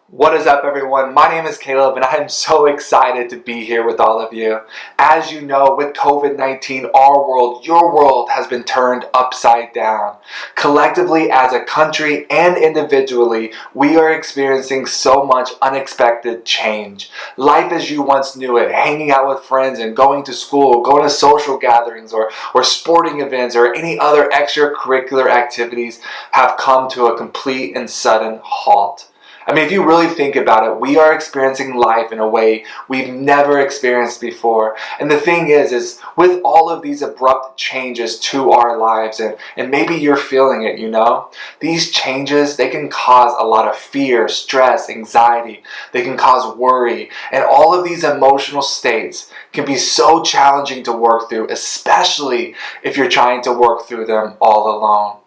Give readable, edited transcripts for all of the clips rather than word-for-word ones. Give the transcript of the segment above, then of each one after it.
What is up, everyone? My name is Caleb and I am so excited to be here with all of you. As you know, with COVID-19, our world, your world has been turned upside down. Collectively, as a country and individually, we are experiencing so much unexpected change. Life as you once knew it, hanging out with friends and going to school, going to social gatherings or sporting events or any other extracurricular activities have come to a complete and sudden halt. I mean, if you really think about it, we are experiencing life in a way we've never experienced before. And the thing is with all of these abrupt changes to our lives, and maybe you're feeling it, these changes, they can cause a lot of fear, stress, anxiety. They can cause worry. And all of these emotional states can be so challenging to work through, especially if you're trying to work through them all alone.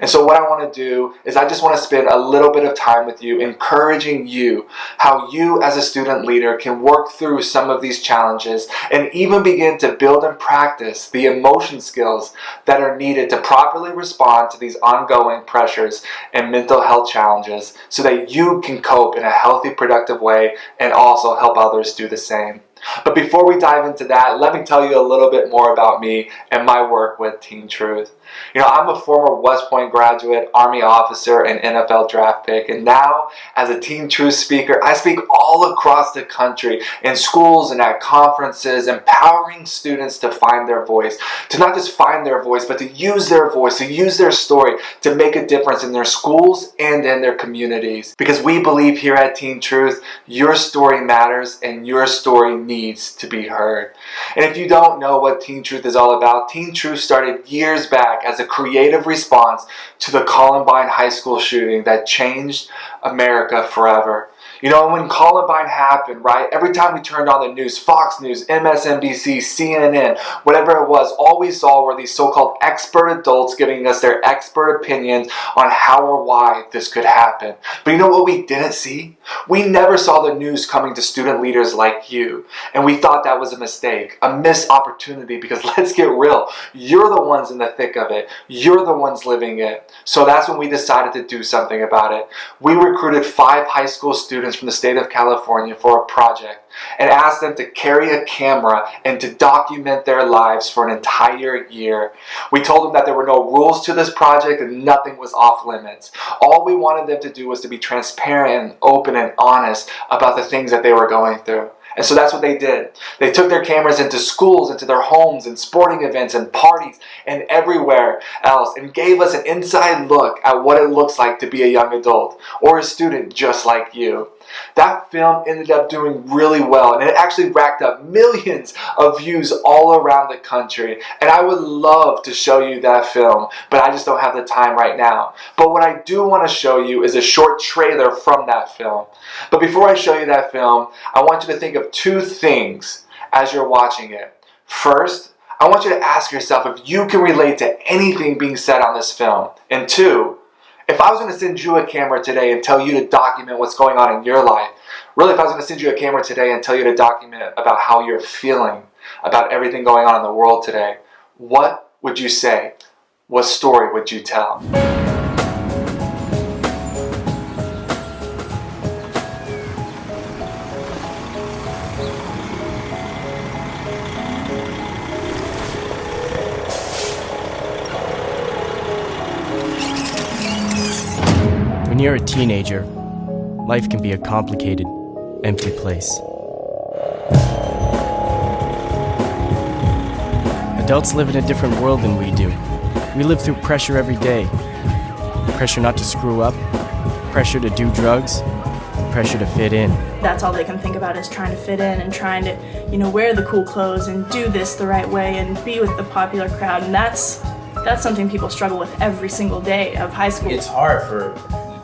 And so what I want to do is I just want to spend a little bit of time with you, encouraging you how you as a student leader can work through some of these challenges and even begin to build and practice the emotion skills that are needed to properly respond to these ongoing pressures and mental health challenges so that you can cope in a healthy, productive way and also help others do the same. But before we dive into that, let me tell you a little bit more about me and my work with Teen Truth. I'm a former West Point graduate, Army officer, and NFL draft pick. And now, as a Teen Truth speaker, I speak all across the country in schools and at conferences, empowering students to find their voice. To not just find their voice, but to use their voice, to use their story to make a difference in their schools and in their communities. Because we believe here at Teen Truth, your story matters and your story needs to be heard. And if you don't know what Teen Truth is all about, Teen Truth started years back as a creative response to the Columbine High School shooting that changed America forever. When Columbine happened, right, every time we turned on the news, Fox News, MSNBC, CNN, whatever it was, all we saw were these so-called expert adults giving us their expert opinions on how or why this could happen. But you know what we didn't see? We never saw the news coming to student leaders like you. And we thought that was a mistake, a missed opportunity, because let's get real. You're the ones in the thick of it. You're the ones living it. So that's when we decided to do something about it. We recruited 5 high school students from the state of California for a project and asked them to carry a camera and to document their lives for an entire year. We told them that there were no rules to this project and nothing was off limits. All we wanted them to do was to be transparent and open and honest about the things that they were going through. And so that's what they did. They took their cameras into schools, into their homes, and sporting events, and parties, and everywhere else, and gave us an inside look at what it looks like to be a young adult, or a student just like you. That film ended up doing really well, and it actually racked up millions of views all around the country. And I would love to show you that film, but I just don't have the time right now. But what I do want to show you is a short trailer from that film. But before I show you that film, I want you to think of 2 things as you're watching it. First, I want you to ask yourself if you can relate to anything being said on this film. And 2, if I was going to send you a camera today and tell you to document what's going on in your life, really if I was going to send you a camera today and tell you to document about how you're feeling about everything going on in the world today, what would you say? What story would you tell? When you're a teenager, life can be a complicated, empty place. Adults live in a different world than we do. We live through pressure every day. Pressure not to screw up, pressure to do drugs, pressure to fit in. That's all they can think about is trying to fit in and trying to, wear the cool clothes and do this the right way and be with the popular crowd. And that's something people struggle with every single day of high school. It's hard for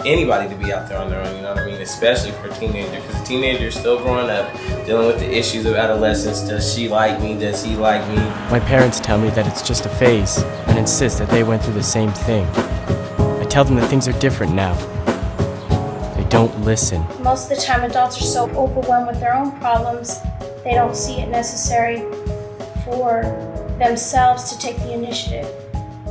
anybody to be out there on their own, especially for teenagers, because the teenager's still growing up, dealing with the issues of adolescence. Does she like me? Does he like me? My parents tell me that it's just a phase and insist that they went through the same thing. I tell them that things are different now. They don't listen. Most of the time adults are so overwhelmed with their own problems, they don't see it necessary for themselves to take the initiative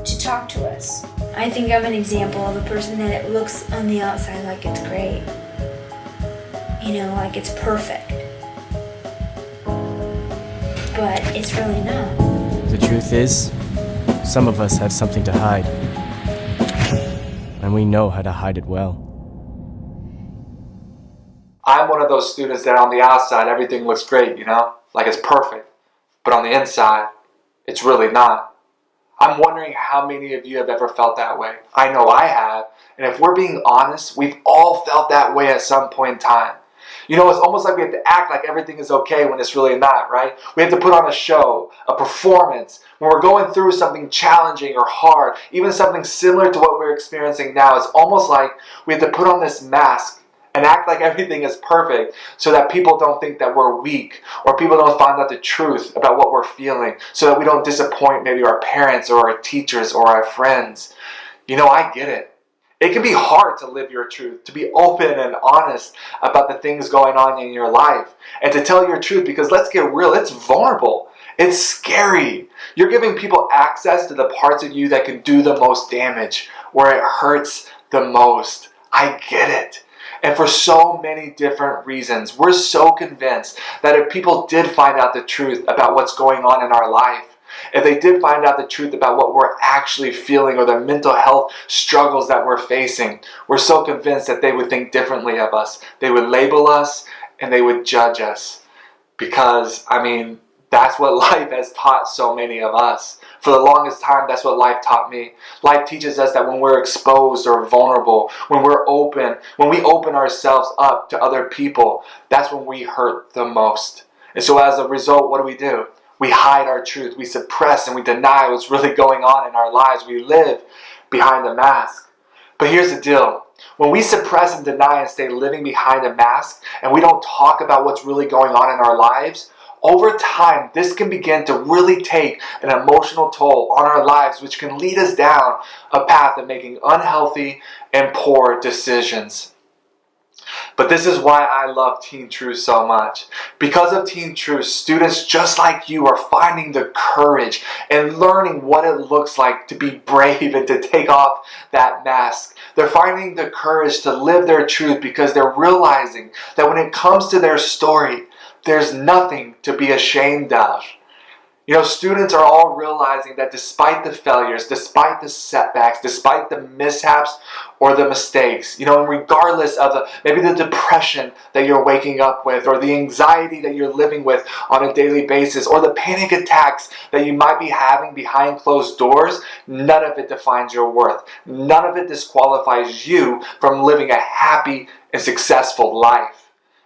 to talk to us. I think I'm an example of a person that it looks on the outside like it's great, like it's perfect. But it's really not. The truth is, some of us have something to hide. And we know how to hide it well. I'm one of those students that on the outside, everything looks great, like it's perfect. But on the inside, it's really not. I'm wondering how many of you have ever felt that way. I know I have. And if we're being honest, we've all felt that way at some point in time. It's almost like we have to act like everything is okay when it's really not, right? We have to put on a show, a performance. When we're going through something challenging or hard, even something similar to what we're experiencing now, it's almost like we have to put on this mask and act like everything is perfect so that people don't think that we're weak, or people don't find out the truth about what we're feeling, so that we don't disappoint maybe our parents or our teachers or our friends. I get it. It can be hard to live your truth, to be open and honest about the things going on in your life, and to tell your truth, because let's get real, it's vulnerable. It's scary. You're giving people access to the parts of you that can do the most damage, where it hurts the most. I get it. And for so many different reasons, we're so convinced that if people did find out the truth about what's going on in our life, if they did find out the truth about what we're actually feeling or the mental health struggles that we're facing, we're so convinced that they would think differently of us. They would label us and they would judge us. Because, that's what life has taught so many of us. For the longest time, that's what life taught me. Life teaches us that when we're exposed or vulnerable, when we open ourselves up to other people, that's when we hurt the most. And so as a result, what do? We hide our truth. We suppress and we deny what's really going on in our lives. We live behind the mask. But here's the deal. When we suppress and deny and stay living behind a mask, and we don't talk about what's really going on in our lives, over time, this can begin to really take an emotional toll on our lives, which can lead us down a path of making unhealthy and poor decisions. But this is why I love Teen Truth so much. Because of Teen Truth, students just like you are finding the courage and learning what it looks like to be brave and to take off that mask. They're finding the courage to live their truth because they're realizing that when it comes to their story, there's nothing to be ashamed of. Students are all realizing that despite the failures, despite the setbacks, despite the mishaps or the mistakes, and regardless of maybe the depression that you're waking up with, or the anxiety that you're living with on a daily basis, or the panic attacks that you might be having behind closed doors, none of it defines your worth. None of it disqualifies you from living a happy and successful life.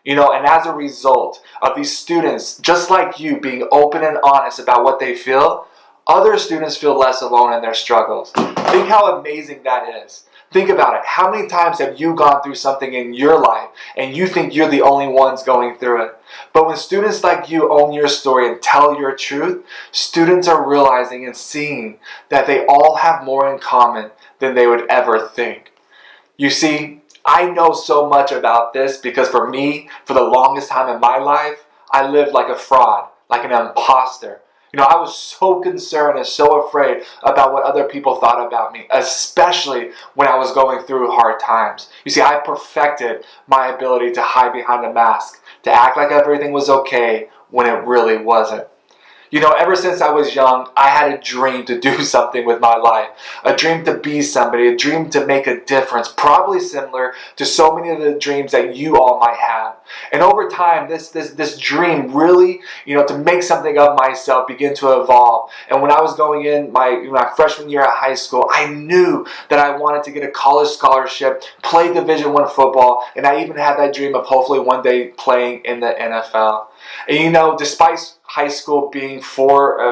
And as a result of these students, just like you, being open and honest about what they feel, other students feel less alone in their struggles. Think how amazing that is. Think about it. How many times have you gone through something in your life and you think you're the only ones going through it? But when students like you own your story and tell your truth, students are realizing and seeing that they all have more in common than they would ever think. You see, I know so much about this because for me, for the longest time in my life, I lived like a fraud, like an imposter. I was so concerned and so afraid about what other people thought about me, especially when I was going through hard times. You see, I perfected my ability to hide behind a mask, to act like everything was okay when it really wasn't. Ever since I was young, I had a dream to do something with my life. A dream to be somebody, a dream to make a difference, probably similar to so many of the dreams that you all might have. And over time, this dream really, to make something of myself began to evolve. And when I was going in my freshman year at high school, I knew that I wanted to get a college scholarship, play Division I football, and I even had that dream of hopefully one day playing in the NFL. And despite high school being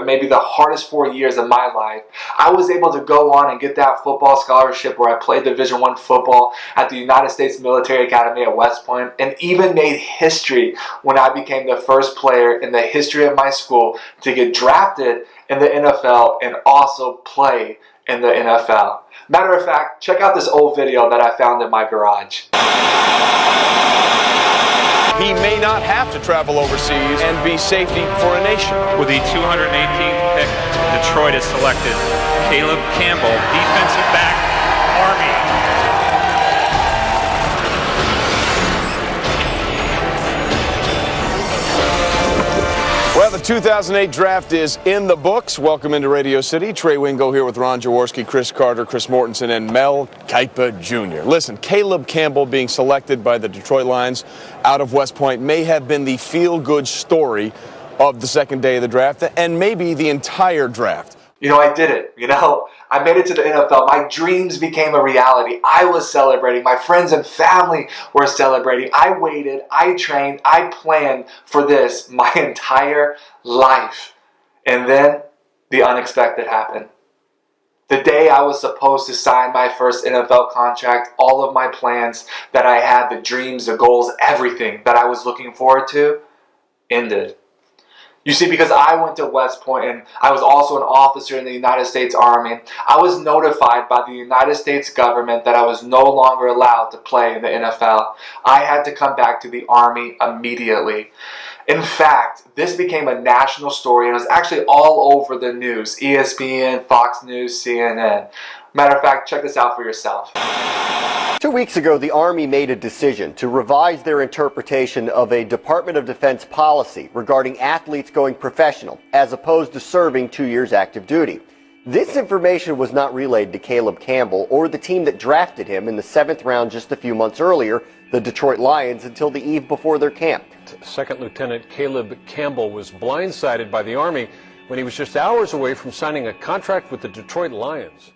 maybe the hardest 4 years of my life, I was able to go on and get that football scholarship where I played Division I football at the United States Military Academy at West Point, and even made history when I became the first player in the history of my school to get drafted in the NFL and also play in the NFL. Matter of fact, check out this old video that I found in my garage. He may not have to travel overseas and be safety for a nation. With the 218th pick, Detroit has selected Caleb Campbell, defensive back, Army. Well, the 2008 draft is in the books. Welcome into Radio City. Trey Wingo here with Ron Jaworski, Chris Carter, Chris Mortensen, and Mel Kipa Jr. Listen, Caleb Campbell being selected by the Detroit Lions out of West Point may have been the feel-good story of the second day of the draft and maybe the entire draft. You know, I did it. I made it to the NFL. My dreams became a reality. I was celebrating. My friends and family were celebrating. I waited, I trained, I planned for this my entire life. And then the unexpected happened. The day I was supposed to sign my first NFL contract, all of my plans that I had, the dreams, the goals, everything that I was looking forward to, ended. You see, because I went to West Point and I was also an officer in the United States Army, I was notified by the United States government that I was no longer allowed to play in the NFL. I had to come back to the Army immediately. In fact, this became a national story and it was actually all over the news. ESPN, Fox News, CNN. Matter of fact, check this out for yourself. 2 weeks ago, the Army made a decision to revise their interpretation of a Department of Defense policy regarding athletes going professional, as opposed to serving 2 years active duty. This information was not relayed to Caleb Campbell or the team that drafted him in the 7th round just a few months earlier, the Detroit Lions, until the eve before their camp. Second Lieutenant Caleb Campbell was blindsided by the Army when he was just hours away from signing a contract with the Detroit Lions.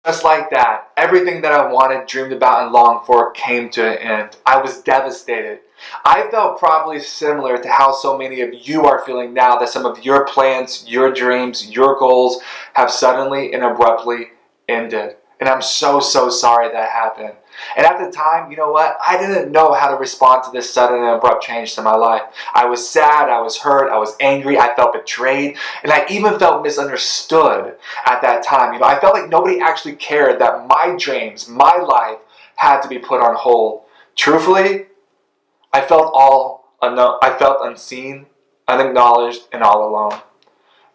Just like that, everything that I wanted, dreamed about, and longed for came to an end. I was devastated. I felt probably similar to how so many of you are feeling now, that some of your plans, your dreams, your goals have suddenly and abruptly ended. And I'm so sorry that happened. And at the time, you know what? I didn't know how to respond to this sudden and abrupt change to my life. I was sad, I was hurt, I was angry, I felt betrayed, and I even felt misunderstood at that time. I felt like nobody actually cared that my dreams, my life had to be put on hold. Truthfully, I felt unseen, unacknowledged, and all alone.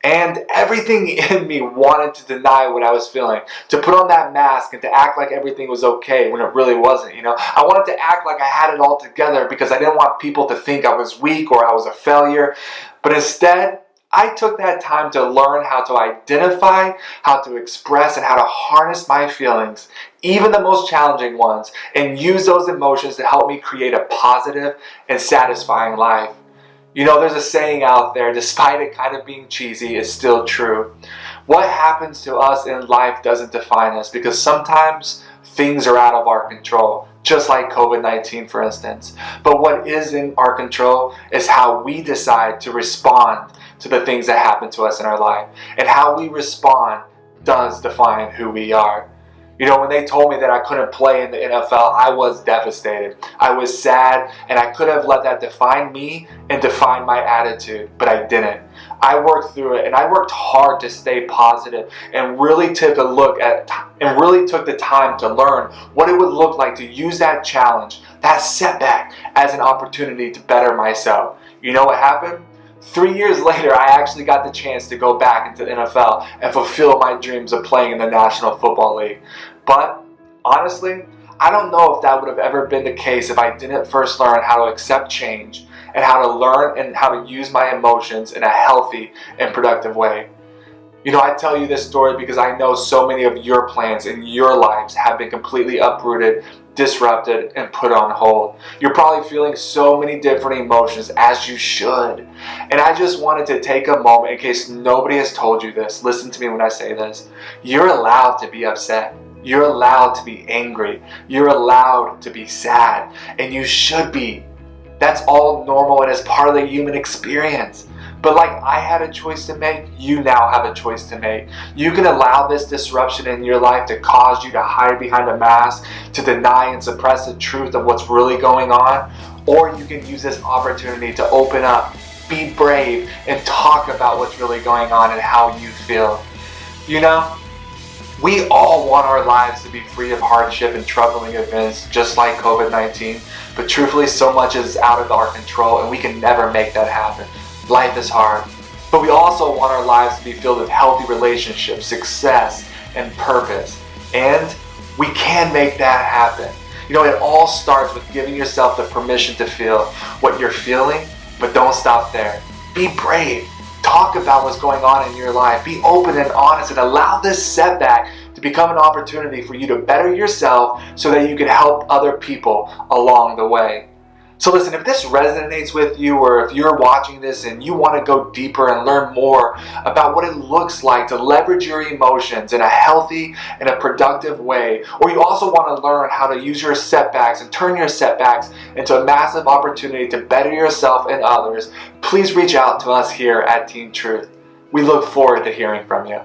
And everything in me wanted to deny what I was feeling, to put on that mask and to act like everything was okay when it really wasn't. I wanted to act like I had it all together because I didn't want people to think I was weak or I was a failure. But instead, I took that time to learn how to identify, how to express, and how to harness my feelings, even the most challenging ones, and use those emotions to help me create a positive and satisfying life. There's a saying out there, despite it kind of being cheesy, it's still true. What happens to us in life doesn't define us, because sometimes things are out of our control, just like COVID-19, for instance. But what is in our control is how we decide to respond to the things that happen to us in our life. And how we respond does define who we are. When they told me that I couldn't play in the NFL, I was devastated. I was sad, and I could have let that define me and define my attitude, but I didn't. I worked through it, and I worked hard to stay positive, and really took the time to learn what it would look like to use that challenge, that setback, as an opportunity to better myself. You know what happened? 3 years later, I actually got the chance to go back into the NFL and fulfill my dreams of playing in the National Football League. But honestly, I don't know if that would have ever been the case if I didn't first learn how to accept change and how to learn and how to use my emotions in a healthy and productive way. I tell you this story because I know so many of your plans in your lives have been completely uprooted, disrupted, and put on hold. You're probably feeling so many different emotions, as you should. And I just wanted to take a moment, in case nobody has told you this, listen to me when I say this. You're allowed to be upset. You're allowed to be angry. You're allowed to be sad. And you should be. That's all normal and is part of the human experience. But like I had a choice to make, you now have a choice to make. You can allow this disruption in your life to cause you to hide behind a mask, to deny and suppress the truth of what's really going on, or you can use this opportunity to open up, be brave, and talk about what's really going on and how you feel. We all want our lives to be free of hardship and troubling events, just like COVID-19, but truthfully, so much is out of our control, and we can never make that happen. Life is hard, but we also want our lives to be filled with healthy relationships, success, and purpose. And we can make that happen. It all starts with giving yourself the permission to feel what you're feeling, but don't stop there. Be brave. Talk about what's going on in your life. Be open and honest and allow this setback to become an opportunity for you to better yourself so that you can help other people along the way. So listen, if this resonates with you, or if you're watching this and you want to go deeper and learn more about what it looks like to leverage your emotions in a healthy and a productive way, or you also want to learn how to use your setbacks and turn your setbacks into a massive opportunity to better yourself and others, please reach out to us here at Teen Truth. We look forward to hearing from you.